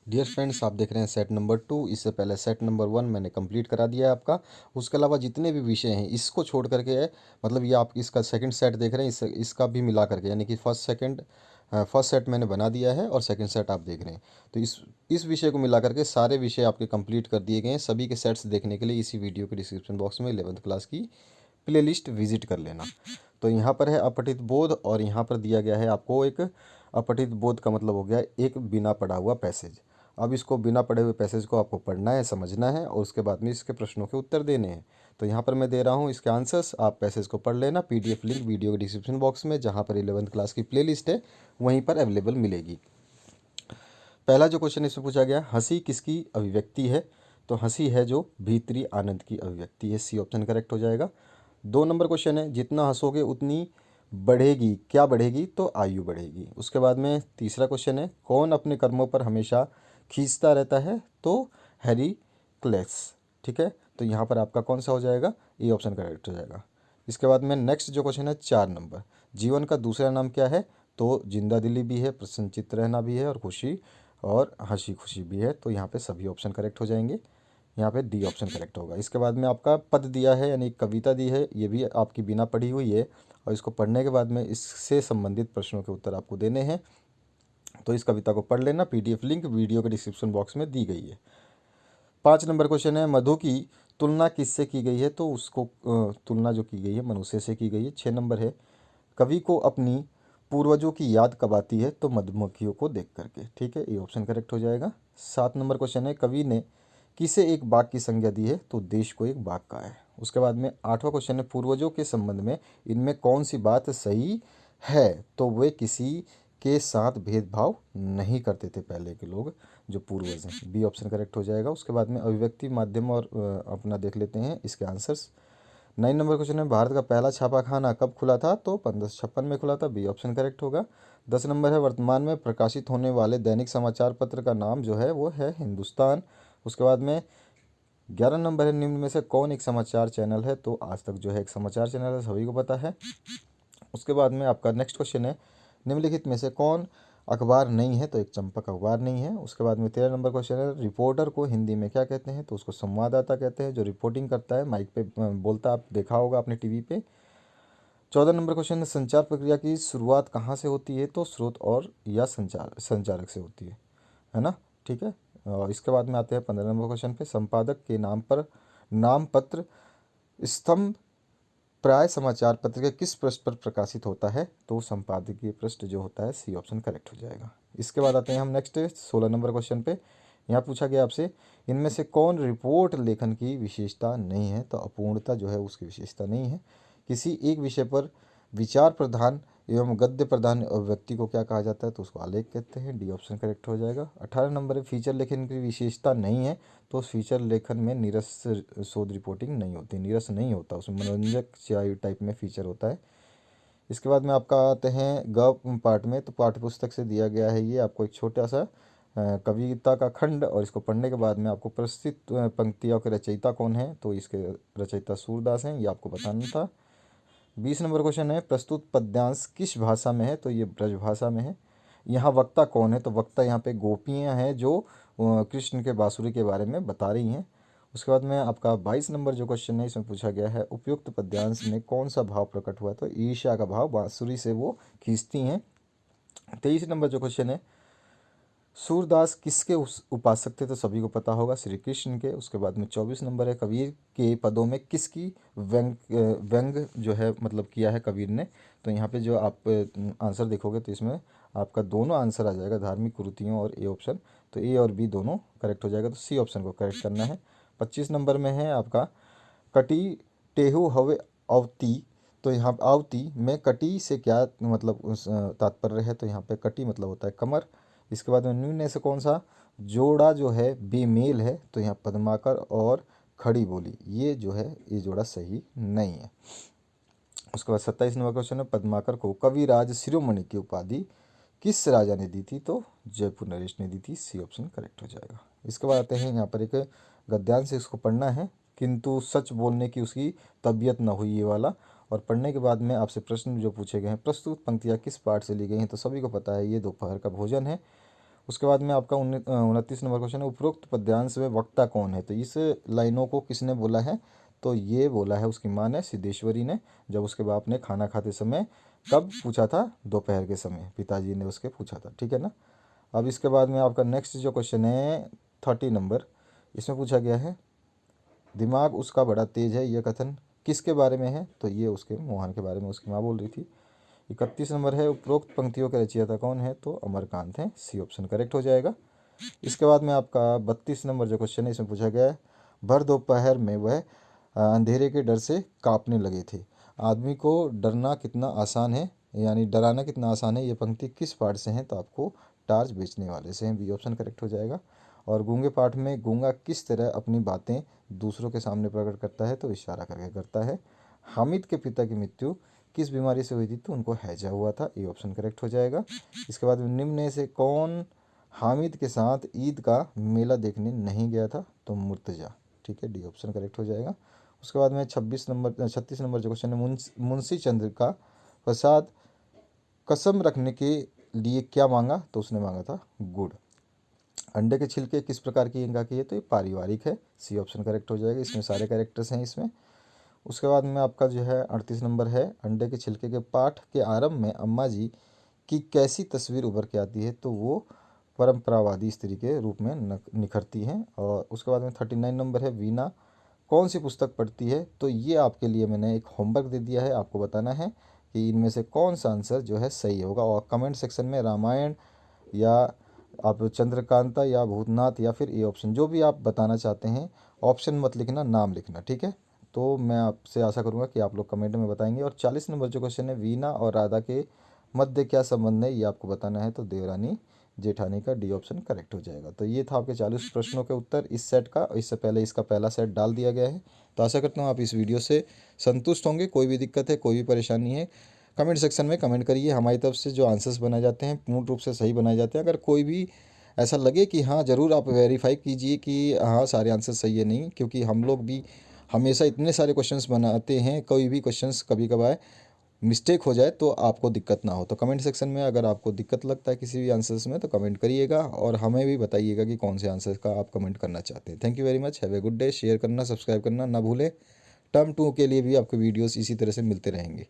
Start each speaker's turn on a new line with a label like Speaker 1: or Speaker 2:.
Speaker 1: Dear friends, आप देख रहे हैं सेट नंबर 2। इससे पहले सेट नंबर 1 मैंने कंप्लीट करा दिया है आपका। उसके अलावा जितने भी विषय हैं इसको छोड़ करके है, मतलब ये आप इसका सेकंड सेट देख रहे हैं, इसका भी मिला करके, यानी कि फर्स्ट सेट मैंने बना दिया है और सेकंड सेट आप देख रहे हैं। तो इस विषय को मिला करके सारे विषय आपके कंप्लीट कर दिए गए हैं। सभी के सेट्स देखने के लिए इसी वीडियो के डिस्क्रिप्शन बॉक्स में 11th क्लास की प्लेलिस्ट विजिट कर लेना। तो यहाँ पर है अपठित बोध, और यहाँ पर दिया गया है आपको एक अपठित बोध का मतलब हो गया एक बिना पढ़ा हुआ पैसेज। अब इसको बिना पढ़े हुए पैसेज को आपको पढ़ना है, समझना है, और उसके बाद में इसके प्रश्नों के उत्तर देने हैं। तो यहाँ पर मैं दे रहा हूँ इसके आंसर्स, आप पैसेज को पढ़ लेना। पीडीएफ लिंक वीडियो के डिस्क्रिप्शन बॉक्स में, जहाँ पर 11th क्लास की प्लेलिस्ट है वहीं पर अवेलेबल मिलेगी। पहला जो क्वेश्चन इसमें पूछा गया, हंसी किसकी अभिव्यक्ति है? तो हंसी है जो भीतरी आनंद की अभिव्यक्ति है। सी ऑप्शन करेक्ट हो जाएगा। 2 नंबर क्वेश्चन है, जितना हंसोगे उतनी बढ़ेगी, क्या बढ़ेगी? तो आयु बढ़ेगी। उसके बाद में तीसरा क्वेश्चन है, कौन अपने कर्मों पर हमेशा खींचता रहता है? तो हैरी क्लेस। ठीक है, तो यहाँ पर आपका कौन सा हो जाएगा? ए ऑप्शन करेक्ट हो जाएगा। इसके बाद में नेक्स्ट जो क्वेश्चन है 4 नंबर, जीवन का दूसरा नाम क्या है? तो जिंदा दिली भी है, प्रसन्नचित्त रहना भी है, और खुशी और हंसी खुशी भी है। तो यहाँ पे सभी ऑप्शन करेक्ट हो जाएंगे। यहाँ पे डी ऑप्शन करेक्ट होगा। इसके बाद में आपका पद दिया है, यानी कविता दी है, ये भी आपकी बिना पढ़ी हुई है, और इसको पढ़ने के बाद में इससे संबंधित प्रश्नों के उत्तर आपको देने हैं। तो इस कविता को पढ़ लेना। पीडीएफ लिंक वीडियो के डिस्क्रिप्शन बॉक्स में दी गई है। 5 नंबर क्वेश्चन है, मधु की तुलना किससे की गई है? तो उसको तुलना जो की गई है मनुष्य से की गई है। 6 नंबर है, कवि को अपनी पूर्वजों की याद कब आती है? तो मधुमक्खियों को देख करके। ठीक है, ये ऑप्शन करेक्ट हो जाएगा। 7 नंबर क्वेश्चन है, कवि ने किसे एक बाघ की संज्ञा दी है? तो देश को एक बाघ का है। उसके बाद में 8वां क्वेश्चन है, पूर्वजों के संबंध में इनमें कौन सी बात सही है? तो वे किसी के साथ भेदभाव नहीं करते थे, पहले के लोग जो पूर्वज हैं। बी ऑप्शन करेक्ट हो जाएगा। उसके बाद में अभिव्यक्ति माध्यम और अपना देख लेते हैं इसके आंसर्स। 9 नंबर क्वेश्चन है, भारत का पहला छापाखाना कब खुला था? तो 1556 में खुला था। बी ऑप्शन करेक्ट होगा। 10 नंबर है, वर्तमान में प्रकाशित होने वाले दैनिक समाचार पत्र का नाम जो है वो है हिंदुस्तान। उसके बाद में 11 नंबर है, निम्न में से कौन एक समाचार चैनल है? तो आज तक जो है एक समाचार चैनल है, सभी को पता है। उसके बाद में आपका नेक्स्ट क्वेश्चन है, निम्नलिखित में से कौन अखबार नहीं है? तो एक चंपक अखबार नहीं है। उसके बाद में 13 नंबर क्वेश्चन है, रिपोर्टर को हिंदी में क्या कहते हैं? तो उसको संवाददाता कहते हैं, जो रिपोर्टिंग करता है, माइक पे बोलता, आप देखा होगा अपने टीवी पे। 14 नंबर क्वेश्चन है, संचार प्रक्रिया की शुरुआत कहाँ से होती है? तो स्रोत और या संचारक से होती है ना? ठीक है। और इसके बाद में आते हैं 15 नंबर क्वेश्चन पे, संपादक के नाम पर नाम पत्र स्तंभ प्राय समाचार पत्र के किस पृष्ठ पर प्रकाशित होता है? तो संपादकीय पृष्ठ जो होता है। सी ऑप्शन करेक्ट हो जाएगा। इसके बाद आते हैं हम नेक्स्ट 16 नंबर क्वेश्चन पे। यहाँ पूछा गया आपसे, इनमें से कौन रिपोर्ट लेखन की विशेषता नहीं है? तो अपूर्णता जो है उसकी विशेषता नहीं है। किसी एक विषय पर विचार प्रधान एवं गद्य प्रधान अभिव्यक्ति को क्या कहा जाता है? तो उसको आलेख कहते हैं। डी ऑप्शन करेक्ट हो जाएगा। 18 नंबर है, फीचर लेखन की विशेषता नहीं है। तो फीचर लेखन में नीरस शोध रिपोर्टिंग नहीं होती, नीरस नहीं होता, उसमें मनोरंजक टाइप में फीचर होता है। इसके बाद में आपका आते हैं ग पार्ट में। तो पाठ्य पुस्तक से दिया गया है ये आपको एक छोटा सा कविता का खंड, और इसको पढ़ने के बाद में आपको प्रस्तुत पंक्तियों के रचयिता कौन है? तो इसके रचयिता सूरदास हैं, ये आपको बताना था। 20 नंबर क्वेश्चन है, प्रस्तुत पद्यांश किस भाषा में है? तो ये ब्रज भाषा में है। यहाँ वक्ता कौन है? तो वक्ता यहाँ पे गोपियाँ हैं जो कृष्ण के बांसुरी के बारे में बता रही हैं। उसके बाद में आपका 22 नंबर जो क्वेश्चन है, इसमें पूछा गया है, उपयुक्त पद्यांश में कौन सा भाव प्रकट हुआ है? तो ईर्ष्या का भाव, बांसुरी से वो खींचती हैं। 23 नंबर जो क्वेश्चन है, सूरदास किसके उपासक थे? तो सभी को पता होगा, श्री कृष्ण के। उसके बाद में 24 नंबर है, कबीर के पदों में किसकी व्यंग जो है मतलब किया है कबीर ने? तो यहाँ पे जो आप आंसर देखोगे तो इसमें आपका दोनों आंसर आ जाएगा, धार्मिक कुरीतियों और ए ऑप्शन। तो ए और बी दोनों करेक्ट हो जाएगा, तो सी ऑप्शन को करेक्ट करना है। 25 नंबर में है आपका, कटी टेहु हवे अवती। तो यहाँ आवती में कटी से क्या मतलब तात्पर्य है? तो यहाँ पे कटी मतलब होता है कमर। इसके बाद में निम्न में से कौन सा जोड़ा जो है बेमेल है? तो यहाँ पद्माकर और खड़ी बोली, ये जो है ये जोड़ा सही नहीं है। उसके बाद 27 नंबर क्वेश्चन है, पद्माकर को कविराज शिरोमणि की उपाधि किस राजा ने दी थी? तो जयपुर नरेश ने दी थी। सी ऑप्शन करेक्ट हो जाएगा। इसके बाद आते हैं यहाँ पर एक गद्यांश, इसको पढ़ना है, किंतु सच बोलने की उसकी तबीयत न हुई, ये वाला। और पढ़ने के बाद में आपसे प्रश्न जो पूछे गए हैं, प्रस्तुत पंक्तियाँ किस पाठ से ली गई हैं? तो सभी को पता है ये दोपहर का भोजन है। उसके बाद में आपका 29 नंबर क्वेश्चन है, उपरोक्त पद्यांश में वक्ता कौन है। तो इस लाइनों को किसने बोला है, तो ये बोला है उसकी माँ ने, सिद्धेश्वरी ने, जब उसके बाप ने खाना खाते समय, कब पूछा था, दोपहर के समय पिताजी ने उसके पूछा था, ठीक है ना। अब इसके बाद में आपका नेक्स्ट जो क्वेश्चन है 30 नंबर, इसमें पूछा गया है, दिमाग उसका बड़ा तेज है, यह कथन किसके बारे में है। तो ये उसके मोहन के बारे में उसकी माँ बोल रही थी। 31 नंबर है, उपरोक्त पंक्तियों के रचयिता कौन है। तो अमरकांत है, सी ऑप्शन करेक्ट हो जाएगा। इसके बाद में आपका 32 नंबर जो क्वेश्चन है, इसमें पूछा गया है, भर दोपहर में वह अंधेरे के डर से कांपने लगे थे। आदमी को डरना कितना आसान है, यानी डराना कितना आसान है, ये पंक्ति किस पाठ से है। तो आपको टार्च बेचने वाले से हैं, बी ऑप्शन करेक्ट हो जाएगा। और गूंगे पाठ में गूंगा किस तरह अपनी बातें दूसरों के सामने प्रकट करता है। तो इशारा करके करता है। हामिद के पिता की मृत्यु किस बीमारी से हुई थी। तो उनको हैजा हुआ था, ये ऑप्शन करेक्ट हो जाएगा। इसके बाद निम्न में से कौन हामिद के साथ ईद का मेला देखने नहीं गया था। तो मुर्तजा, ठीक है, डी ऑप्शन करेक्ट हो जाएगा। उसके बाद में 36 नंबर जो क्वेश्चन है, मुंशी चंद्र का प्रसाद कसम रखने के लिए क्या मांगा। तो उसने मांगा था गुड़। अंडे के छिलके किस प्रकार की इंगा की है। तो ये पारिवारिक है, सी ऑप्शन करेक्ट हो जाएगा। इसमें सारे कैरेक्टर्स हैं इसमें। उसके बाद में आपका जो है 38 नंबर है, अंडे के छिलके के पाठ के आरंभ में अम्मा जी की कैसी तस्वीर उभर के आती है। तो वो परंपरावादी स्त्री के रूप में निखरती हैं। और उसके बाद में 39 नंबर है, वीना कौन सी पुस्तक पढ़ती है। तो ये आपके लिए मैंने एक होमवर्क दे दिया है, आपको बताना है कि इनमें से कौन सा आंसर जो है सही होगा। और कमेंट सेक्शन में रामायण या आप चंद्रकांता या भूतनाथ या फिर ए ऑप्शन, जो भी आप बताना चाहते हैं, ऑप्शन मत लिखना, नाम लिखना, ठीक है। तो मैं आपसे आशा करूंगा कि आप लोग कमेंट में बताएंगे। और 40 नंबर जो क्वेश्चन है, वीना और राधा के मध्य क्या संबंध है, ये आपको बताना है। तो देवरानी जेठानी का, डी ऑप्शन करेक्ट हो जाएगा। तो ये था आपके 40 प्रश्नों के उत्तर इस सेट का। इससे पहले इसका पहला सेट डाल दिया गया है। तो आशा करता हूँ आप इस वीडियो से संतुष्ट होंगे। कोई भी दिक्कत है, कोई भी परेशानी है, कमेंट सेक्शन में कमेंट करिए। हमारी तरफ से जो आंसर्स बनाए जाते हैं पूर्ण रूप से सही बनाए जाते हैं। अगर कोई भी ऐसा लगे कि हाँ, ज़रूर आप वेरीफाई कीजिए कि हाँ सारे आंसर सही है, नहीं, क्योंकि हम लोग भी हमेशा इतने सारे क्वेश्चंस बनाते हैं, कोई भी क्वेश्चंस कभी कभार मिस्टेक हो जाए तो आपको दिक्कत ना हो। तो कमेंट सेक्शन में अगर आपको दिक्कत लगता है किसी भी आंसर्स में, तो कमेंट करिएगा और हमें भी बताइएगा कि कौन से आंसर का आप कमेंट करना चाहते हैं। Thank you very much, have a good day. Share करना, सब्सक्राइब करना ना भूलें। टर्म 2 के लिए भी आपको वीडियोस इसी तरह से मिलते रहेंगे।